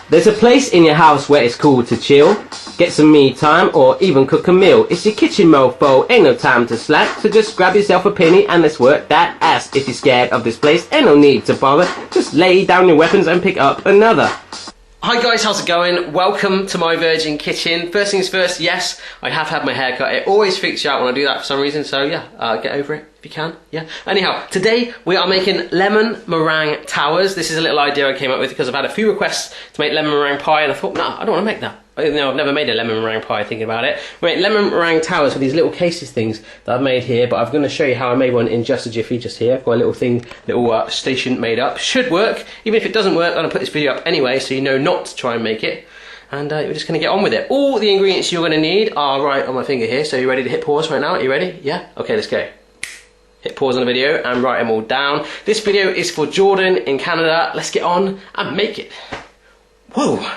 There's a place in your house where it's cool to chill, get some me time, or even cook a meal. It's your kitchen, mofo, ain't no time to slack. So just grab yourself a penny and let's work that ass. If you're scared of this place, ain't no need to bother. Just lay down your weapons and pick up another. Hi guys, how's it going? Welcome to Myvirginkitchen. First things first, yes, I have had my hair cut. It always freaks you out when I do that for some reason, so yeah, get over it if you can, yeah. Anyhow, today we are making lemon meringue towers. This is a little idea I came up with because I've had a few requests to make lemon meringue pie and I thought, no, I don't want to make that. I've never made a lemon meringue pie thinking about it. We make lemon meringue towers with these little cases things that I've made here, but I'm going to show you how I made one in just a jiffy just here. I've got a little thing, little station made up. Should work. Even if it doesn't work, I'm going to put this video up anyway so you know not to try and make it. And we're just going to get on with it. All the ingredients you're going to need are right on my finger here. So you ready to hit pause right now? Are you ready? Yeah? Okay, let's go. Hit pause on the video and write them all down. This video is for Jordan in Canada. Let's get on and make it. Whoa.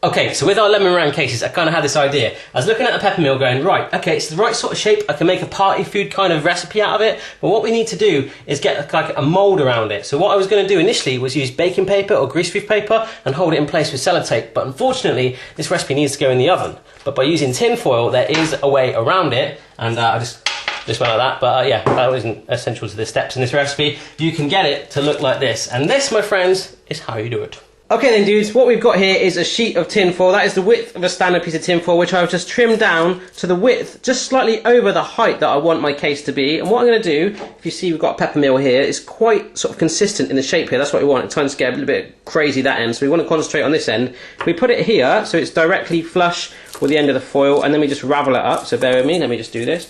Okay, so with our lemon meringue cases, I kind of had this idea. I was looking at the pepper mill going, right, okay, it's the right sort of shape. I can make a party food kind of recipe out of it. But what we need to do is get like a mould around it. So what I was going to do initially was use baking paper or greaseproof paper and hold it in place with sellotape. But unfortunately, this recipe needs to go in the oven. But by using tin foil, there is a way around it. And I just went like that. But yeah, that wasn't essential to the steps in this recipe. You can get it to look like this. And this, my friends, is how you do it. Okay then dudes, what we've got here is a sheet of tin foil. That is the width of a standard piece of tin foil, which I've just trimmed down to the width, just slightly over the height that I want my case to be. And what I'm going to do, if you see we've got a pepper mill here, it's quite sort of consistent in the shape here. That's what we want. It tends to get a little bit crazy that end, so we want to concentrate on this end. We put it here, so it's directly flush with the end of the foil, and then we just ravel it up. So bear with me, let me just do this.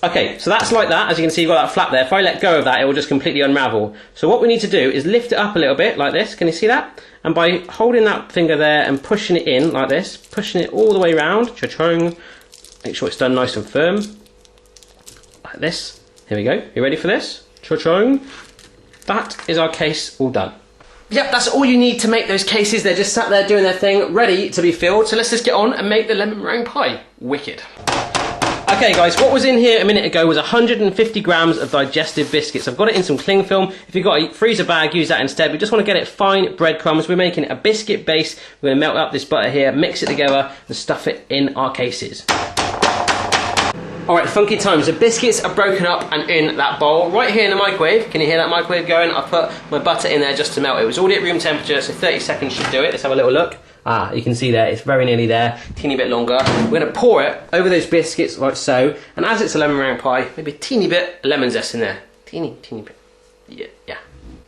Okay, so that's like that. As you can see, you've got that flap there. If I let go of that, it will just completely unravel. So what we need to do is lift it up a little bit, like this. Can you see that? And by holding that finger there and pushing it in, like this, pushing it all the way around, cha-chung, make sure it's done nice and firm, like this. Here we go. You ready for this? Cha-chung. That is our case all done. Yep, that's all you need to make those cases. They're just sat there doing their thing, ready to be filled. So let's just get on and make the lemon meringue pie. Wicked. Okay guys, what was in here a minute ago was 150 grams of digestive biscuits. I've got it in some cling film. If you've got a freezer bag, use that instead. We just want to get it fine breadcrumbs. We're making a biscuit base. We're going to melt up this butter here, mix it together and stuff it in our cases. Alright, funky times. The biscuits are broken up and in that bowl. Right here in the microwave, can you hear that microwave going? I put my butter in there just to melt it. It was already at room temperature, so 30 seconds should do it. Let's have a little look. Ah, you can see there, it's very nearly there, teeny bit longer. We're going to pour it over those biscuits like so, and as it's a lemon meringue pie, maybe a teeny bit of lemon zest in there. Teeny bit. Yeah.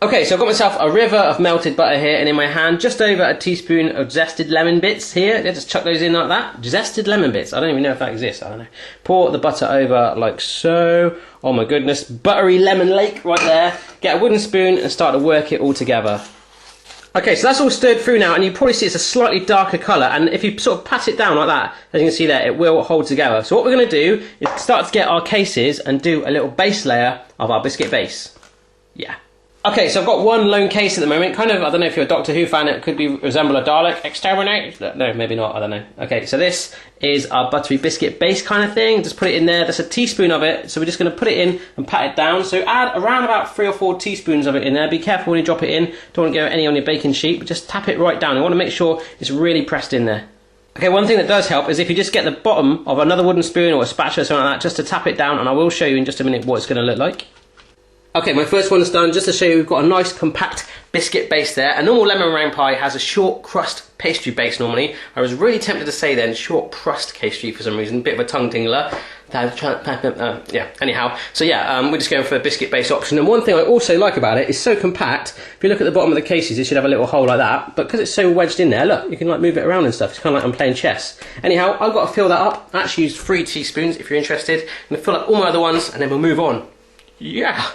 Okay, so I've got myself a river of melted butter here, and in my hand, just over a teaspoon of zested lemon bits here. Just chuck those in like that. Zested lemon bits. I don't even know if that exists. I don't know. Pour the butter over like so. Oh my goodness. Buttery lemon lake right there. Get a wooden spoon and start to work it all together. Okay, so that's all stirred through now, and you probably see it's a slightly darker colour, and if you sort of pat it down like that, as you can see there, it will hold together. So what we're going to do is start to get our cases and do a little base layer of our biscuit base. Yeah. Okay, so I've got one lone case at the moment, kind of, I don't know if you're a Doctor Who fan, it could resemble a Dalek. Exterminate? No, maybe not, I don't know. Okay, so this is our buttery biscuit base kind of thing. Just put it in there, that's a teaspoon of it, so we're just going to put it in and pat it down. So add around about 3 or 4 teaspoons of it in there. Be careful when you drop it in, don't want to go any on your baking sheet, but just tap it right down. You want to make sure it's really pressed in there. Okay, one thing that does help is if you just get the bottom of another wooden spoon or a spatula or something like that, just to tap it down, and I will show you in just a minute what it's going to look like. Okay, my first one's done. Just to show you, we've got a nice compact biscuit base there. A normal lemon meringue pie has a short crust pastry base normally. I was really tempted to say then short crust pastry for some reason, bit of a tongue tingler. Yeah, anyhow. So yeah, we're just going for a biscuit base option. And one thing I also like about it is so compact. If you look at the bottom of the cases, it should have a little hole like that. But because it's so wedged in there, look, you can like move it around and stuff. It's kind of like I'm playing chess. Anyhow, I've got to fill that up. I actually used 3 teaspoons if you're interested. I'm going to fill up all my other ones and then we'll move on. Yeah.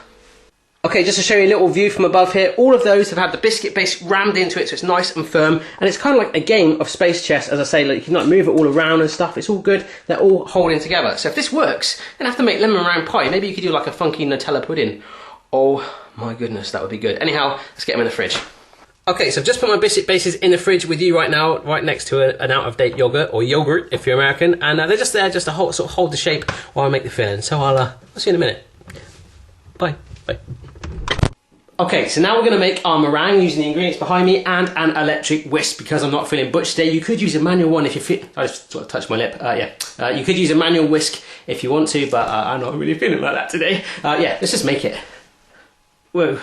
Okay, just to show you a little view from above here, all of those have had the biscuit base rammed into it, so it's nice and firm, and it's kind of like a game of space chess, as I say, like you can like move it all around and stuff, it's all good, they're all holding together. So if this works, then I have to make lemon meringue pie, maybe you could do like a funky Nutella pudding. Oh my goodness, that would be good. Anyhow, let's get them in the fridge. Okay, so I've just put my biscuit bases in the fridge with you right now, right next to an out-of-date yogurt, or yogurt if you're American, and they're just there just to sort of hold the shape while I make the filling. So I'll see you in a minute. Bye. Okay, so now we're going to make our meringue using the ingredients behind me and an electric whisk because I'm not feeling butch today. You could use a manual one if you feel... I just sort of touched my lip. You could use a manual whisk if you want to, but I'm not really feeling like that today. Yeah, let's just make it. Whoa.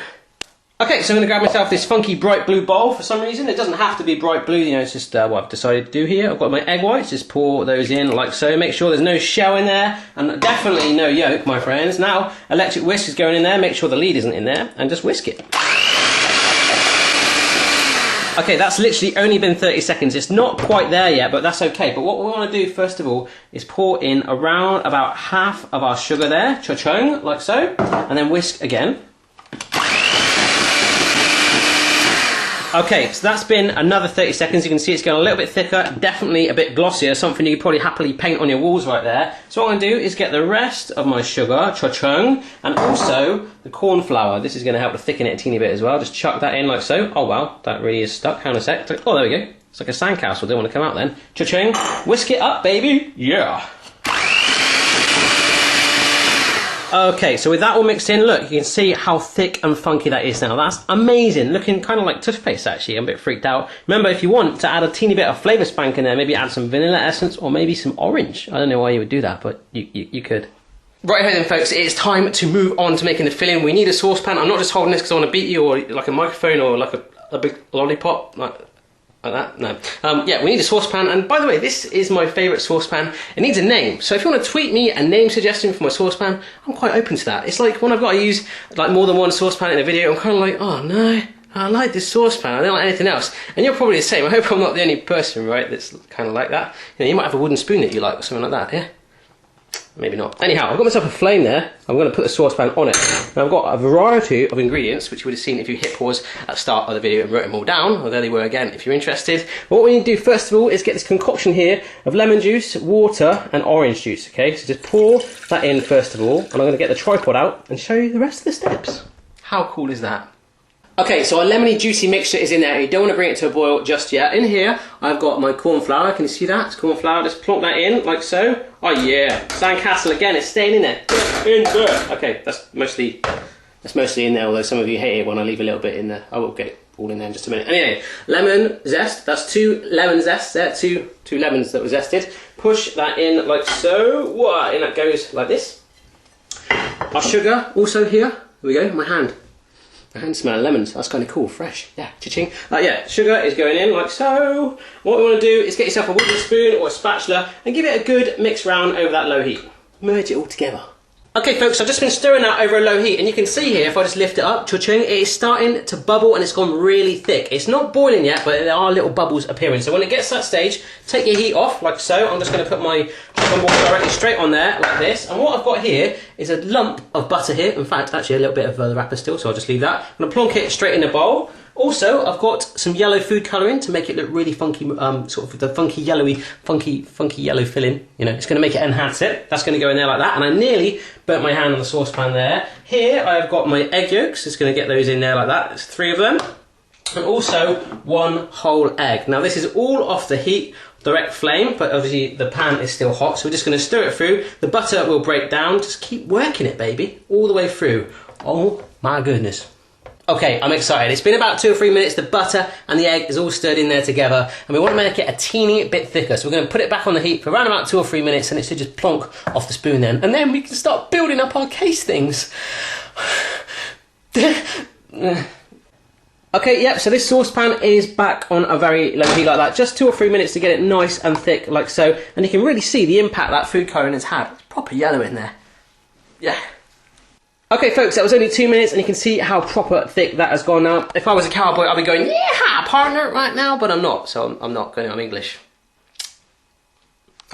Okay, so I'm going to grab myself this funky bright blue bowl for some reason. It doesn't have to be bright blue, you know, it's just what I've decided to do here. I've got my egg whites, just pour those in like so. Make sure there's no shell in there, and definitely no yolk, my friends. Now, electric whisk is going in there, make sure the lead isn't in there, and just whisk it. Okay, that's literally only been 30 seconds. It's not quite there yet, but that's okay. But what we want to do, first of all, is pour in around about half of our sugar there, cha-chung, like so, and then whisk again. Okay, so that's been another 30 seconds. You can see it's going a little bit thicker, definitely a bit glossier, something you could probably happily paint on your walls right there. So what I'm going to do is get the rest of my sugar, cha-chung, and also the cornflour. This is going to help to thicken it a teeny bit as well. Just chuck that in like so. Oh wow, that really is stuck. Hang on a sec. Oh, there we go. It's like a sandcastle. Don't want to come out then. Cha-chung. Whisk it up, baby. Yeah. Okay, so with that all mixed in, look, you can see how thick and funky that is now. That's amazing. Looking kind of like toothpaste, actually. I'm a bit freaked out. Remember, if you want to add a teeny bit of flavour spank in there, maybe add some vanilla essence or maybe some orange. I don't know why you would do that, but you could. Right here then, folks, it's time to move on to making the filling. We need a saucepan. I'm not just holding this because I want to beat you, or like a microphone, or like a big lollipop. Like that? No. Yeah, we need a saucepan, and by the way, this is my favourite saucepan. It needs a name, so if you want to tweet me a name suggestion for my saucepan, I'm quite open to that. It's like when I've got to use like more than one saucepan in a video, I'm kind of like, oh no, I like this saucepan, I don't like anything else. And you're probably the same. I hope I'm not the only person, right, that's kind of like that. You know, you might have a wooden spoon that you like, or something like that, yeah? Maybe not. Anyhow, I've got myself a flame there. I'm going to put the saucepan on it. Now I've got a variety of ingredients, which you would have seen if you hit pause at the start of the video and wrote them all down. Well, there they were again, if you're interested. But what we need to do first of all is get this concoction here of lemon juice, water, and orange juice, okay? So just pour that in first of all, and I'm going to get the tripod out and show you the rest of the steps. How cool is that? Okay, so our lemony juicy mixture is in there. You don't want to bring it to a boil just yet. In here, I've got my cornflour. Can you see that? It's cornflour. Just plonk that in, like so. Oh yeah, sandcastle again. It's staying in there. Okay, that's mostly in there, although some of you hate it when I leave a little bit in there. I will get it all in there in just a minute. Anyway, lemon zest. That's 2 lemon zests there. Two lemons that were zested. Push that in like so. Whoa, and that goes like this. Our sugar also here. Here we go, my hand. I can smell lemons. That's kind of cool, fresh. Yeah, cha-ching. Yeah, sugar is going in like so. What we want to do is get yourself a wooden spoon or a spatula and give it a good mix round over that low heat. Merge it all together. Okay, folks, I've just been stirring that over a low heat, and you can see here, if I just lift it up, cha-ching, it is starting to bubble and it's gone really thick. It's not boiling yet, but there are little bubbles appearing. So when it gets to that stage, take your heat off, like so. I'm just going to put my sugar ball directly straight on there, like this. And what I've got here is a lump of butter here. In fact, actually a little bit of the wrapper still, so I'll just leave that. I'm going to plonk it straight in the bowl. Also, I've got some yellow food colouring to make it look really funky, sort of the funky yellow filling. You know, it's going to make it enhance it. That's going to go in there like that. And I nearly burnt my hand on the saucepan there. Here, I've got my egg yolks. It's going to get those in there like that. There's 3 of them. And also 1 whole egg. Now, this is all off the heat, direct flame, but obviously the pan is still hot. So we're just going to stir it through. The butter will break down. Just keep working it, baby, all the way through. Oh, my goodness. Okay, I'm excited. It's been about 2 or 3 minutes. The butter and the egg is all stirred in there together, and we want to make it a teeny bit thicker. So we're going to put it back on the heat for around about 2 or 3 minutes, and it should just plonk off the spoon then. And then we can start building up our case things. Okay, yep, so this saucepan is back on a very low heat like that. Just 2 or 3 minutes to get it nice and thick like so. And you can really see the impact that food colouring has had. It's proper yellow in there. Yeah. Okay, folks, that was only 2 minutes, and you can see how proper thick that has gone now. If I was a cowboy, I'd be going, yeah, partner, right now, but I'm not, so I'm not going to, I'm English.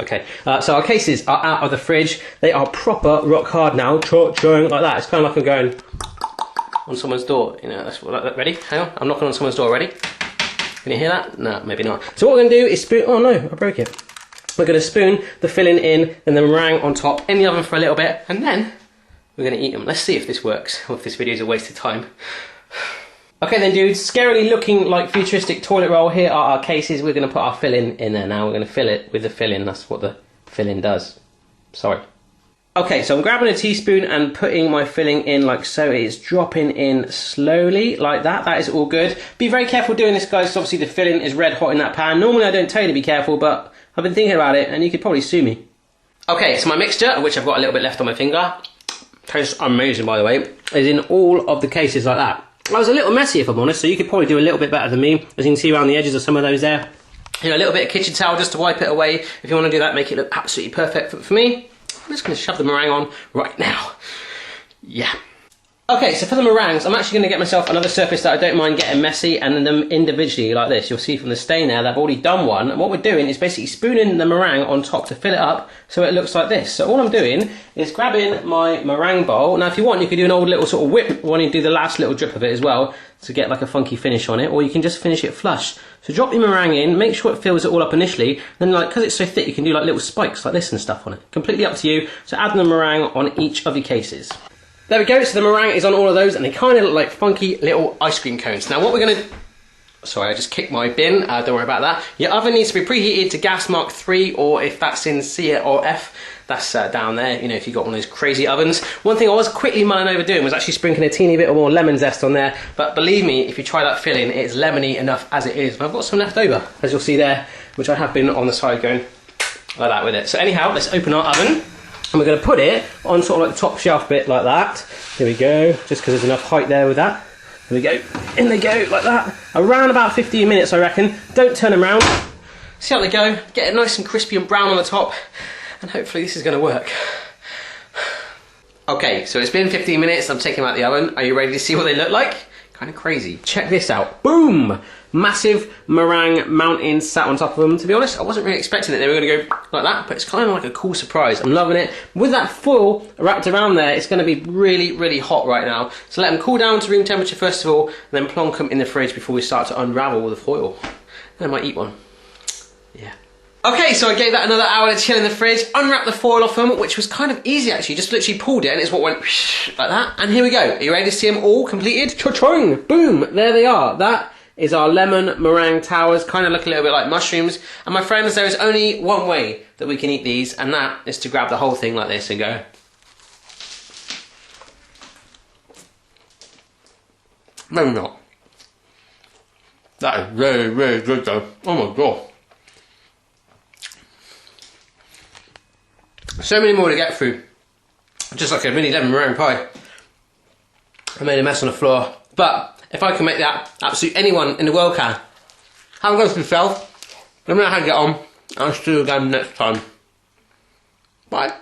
Okay, so our cases are out of the fridge. They are proper rock hard now, like that. It's kind of like I'm going on someone's door, you know, that's ready? Hang on, I'm knocking on someone's door, ready? Can you hear that? No, maybe not. So what we're going to do is spoon, oh no, I broke it. We're going to spoon the filling in, and then meringue on top, in the oven for a little bit, and then we're going to eat them. Let's see if this works, or if this video is a waste of time. Okay then, dudes, scarily looking like futuristic toilet roll. Here are our cases. We're going to put our filling in there now. We're going to fill it with the filling. That's what the filling does. Sorry. Okay, so I'm grabbing a teaspoon and putting my filling in like so. It's dropping in slowly like that. That is all good. Be very careful doing this, guys, because obviously the filling is red hot in that pan. Normally I don't tell you to be careful, but I've been thinking about it and you could probably sue me. Okay, so my mixture, of which I've got a little bit left on my finger, tastes amazing by the way, is in all of the cases like that. I was a little messy if I'm honest, so you could probably do a little bit better than me. As you can see around the edges of some of those there. You know, a little bit of kitchen towel just to wipe it away. If you want to do that, make it look absolutely perfect. For me, I'm just going to shove the meringue on right now. Yeah. Okay, so for the meringues, I'm actually going to get myself another surface that I don't mind getting messy and then them individually like this. You'll see from the stain there, they've already done one. And what we're doing is basically spooning the meringue on top to fill it up so it looks like this. So all I'm doing is grabbing my meringue bowl. Now if you want, you could do an old little sort of whip when you do the last little drip of it as well to get like a funky finish on it, or you can just finish it flush. So drop your meringue in, make sure it fills it all up initially, then like, because it's so thick, you can do like little spikes like this and stuff on it. Completely up to you. So add the meringue on each of your cases. There we go, so the meringue is on all of those and they kind of look like funky little ice cream cones. Now what we're going to... Sorry, I just kicked my bin, don't worry about that. Your oven needs to be preheated to gas mark 3, or if that's in C or F, that's down there, you know, if you've got one of those crazy ovens. One thing I was quickly mulling over doing was actually sprinkling a teeny bit more lemon zest on there, but believe me, if you try that filling, it's lemony enough as it is. But I've got some left over, as you'll see there, which I have been on the side going like that with it. So anyhow, let's open our oven. And we're going to put it on sort of like the top shelf bit like that. Here we go, just because there's enough height there with that. There we go, in they go like that. Around about 15 minutes I reckon. Don't turn them around. See how they go, get it nice and crispy and brown on the top. And hopefully this is going to work. Okay, so it's been 15 minutes, I'm taking them out of the oven. Are you ready to see what they look like? Kind of crazy. Check this out, boom! Massive meringue mountain sat on top of them. To be honest, I wasn't really expecting it. They were going to go like that, but it's kind of like a cool surprise. I'm loving it. With that foil wrapped around there, it's going to be really, really hot right now. So let them cool down to room temperature first of all, and then plonk them in the fridge before we start to unravel the foil. And I might eat one. Yeah. Okay, so I gave that another hour to chill in the fridge, unwrapped the foil off them, which was kind of easy actually, just literally pulled it and it's what went like that. And here we go. Are you ready to see them all completed? Cha-ching! Boom! There they are. That is our lemon meringue towers, kind of look a little bit like mushrooms. And my friends, there is only one way that we can eat these, and that is to grab the whole thing like this and go. No, not. That is very, very good though. Oh my god. So many more to get through. Just like a mini lemon meringue pie. I made a mess on the floor, but if I can make that, absolutely anyone in the world can. Have a go for yourself. Let me know how to get on. I'll see you again next time. Bye.